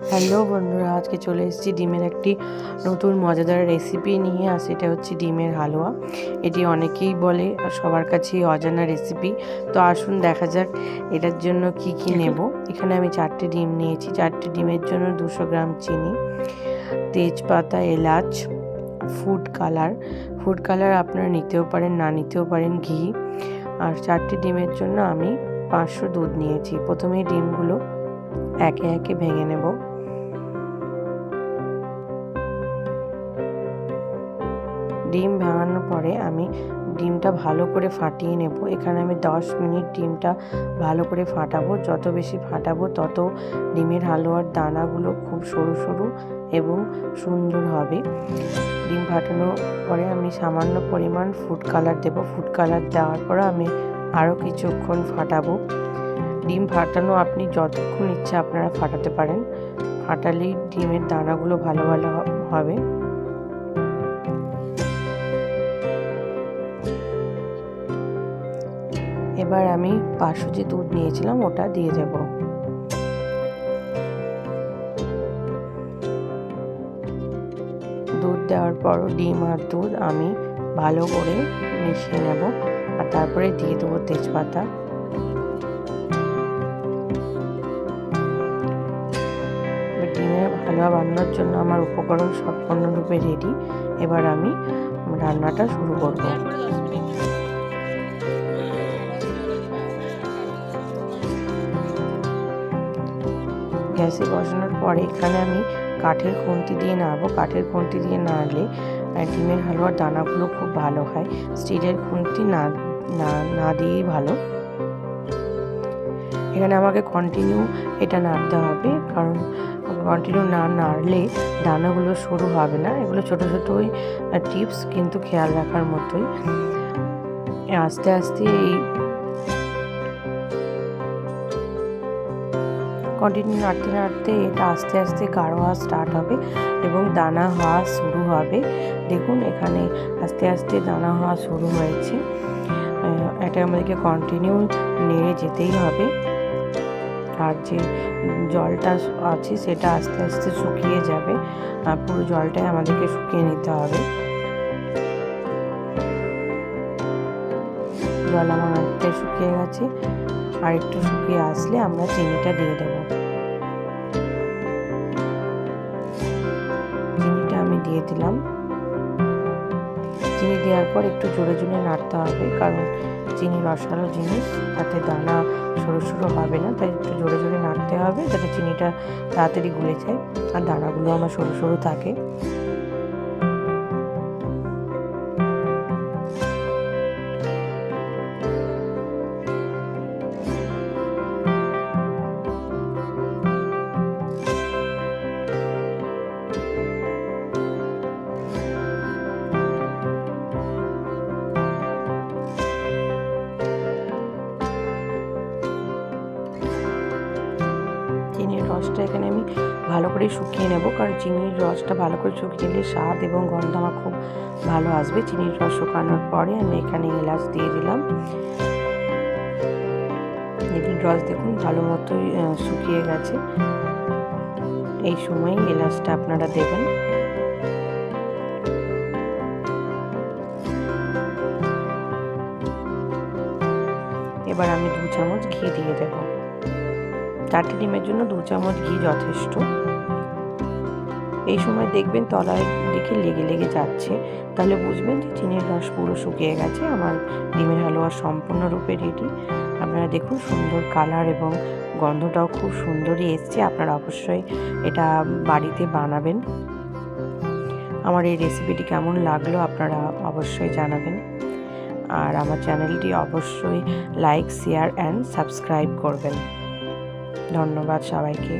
Hello বন্ধুরা, আজকে চলে এসেছি ডিমের একটি নতুন মজাদার রেসিপি নিয়ে। আর সেটা হচ্ছে ডিমের হালুয়া। এটি অনেকেই বলে, সবার কাছেই অজানা রেসিপি। তো আসুন দেখা যাক এটার জন্য কি কি নেব। এখানে আমি 4টে ডিম নিয়েছি। 4টে ডিমের জন্য 200 গ্রাম চিনি, তেজপাতা, এলাচ, ফুড কালার আপনারা নিতেও পারেন, না নিতেও পারেন, ঘি। আর 4টে ডিমের জন্য আমি 500 দুধ নিয়েছি। প্রথমেই ডিমগুলো একে একে ভেঙে নেব। ডিম ভাঙানোর পরে আমি ডিমটা ভালো করে ফাটিয়ে নেব। এখানে আমি 10 মিনিট ডিমটা ভালো করে ফাটাবো। যত বেশি ফাটাবো তত ডিমের হালুয়ার দানাগুলো খুব সরু সরু এবং সুন্দর হবে। ডিম ফাটানোর পরে আমি সামান্য পরিমাণ ফুড কালার দেব। ফুড কালার দেওয়ার পরে আমি আরও কিছুক্ষণ ফাটাবো। ডিম ফাটানো আপনি যতক্ষণ ইচ্ছা আপনারা ফাটাতে পারেন। ফাটালেই ডিমের দানাগুলো ভালো ভালো হবে। এবার আমি 500 যে দুধ নিয়েছিলাম ওটা দিয়ে দেব। দুধ দেওয়ার পর ডিম আর দুধ আমি ভালো করে মিশিয়ে নেব। আর তারপরে দিয়ে দেবো তেজপাতা। ডিমের হালুয়া বানানোর জন্য আমার উপকরণ সম্পূর্ণরূপে রেডি। এবার আমি রান্নাটা শুরু করব। গ্যাসে বসানোর পরে এখানে আমি কাঠের খুন্তি দিয়ে নাড়বো। কাঠের খুন্তি দিয়ে নাড়লে ডিমের হালুয়ার দানাগুলো খুব ভালো হয়। স্টিলের খুন্তি না দিয়েই ভালো। এখানে আমাকে কন্টিনিউ এটা নাড়তে হবে, কারণ কন্টিনিউ না নাড়লে দানাগুলো সরু হবে না। এগুলো ছোটো ছোটোই টিপস, কিন্তু খেয়াল রাখার মতোই। আস্তে আস্তে এই কন্টিনিউ নাড়তে নাড়তে এটা আস্তে আস্তে গাঢ় হওয়া স্টার্ট হবে এবং দানা হওয়া শুরু হবে। দেখুন এখানে আস্তে আস্তে দানা হওয়া শুরু হয়েছে। এটা আমাদেরকে কন্টিনিউ নেড়ে যেতেই হবে। আর যে জলটা আছে সেটা আস্তে আস্তে শুকিয়ে যাবে। পুরো জলটাই আমাদেরকে শুকিয়ে নিতে হবে। জল আমার অনেকটাই শুকিয়ে গেছে। আর একটু শুকিয়ে আসলে আমরা চিনিটা দিয়ে দেব। চিনিটা আমি দিয়ে দিলাম। চিনি দেওয়ার পর একটু জোরে জোরে নাড়তে হবে, কারণ চিনি রসালো জিনিস, তাতে দানা সরু সরু হবে না। তাই একটু জোরে জোরে নাড়তে হবে যাতে চিনিটা তাড়াতাড়ি গলে যায় আর দানাগুলো আমার সরু সরু থাকে। চিনির রসটা এখানে আমি ভালো করে শুকিয়ে নেব, কারণ চিনির রসটা ভালো করে শুকিয়ে নিলে স্বাদ এবং গন্ধ আমার খুব ভালো আসবে। চিনির রস শুকানোর পরে আমি এখানে এলাচ দিয়ে দিলাম। চিনির রস দেখুন ভালো মতোই শুকিয়ে গেছে। এই সময় এলাচটা আপনারা দেবেন। এবার আমি 2 চামচ ঘি দিয়ে দেব। 4টে ডিমের জন্য 2 চামচ ঘি যথেষ্ট। এই সময় দেখবেন তলার দিকে লেগে লেগে যাচ্ছে, তাহলে বুঝবেন যে চিনির রস পুরো শুকিয়ে গেছে। আমার ডিমের হালুয়া সম্পূর্ণরূপে রেডি। আপনারা দেখুন সুন্দর কালার এবং গন্ধটাও খুব সুন্দরই এসছে। আপনারা অবশ্যই এটা বাড়িতে বানাবেন। আমার এই রেসিপিটি কেমন লাগলো আপনারা অবশ্যই জানাবেন। আর আমার চ্যানেলটি অবশ্যই লাইক, শেয়ার অ্যান্ড সাবস্ক্রাইব করবেন। ধন্যবাদ সবাইকে।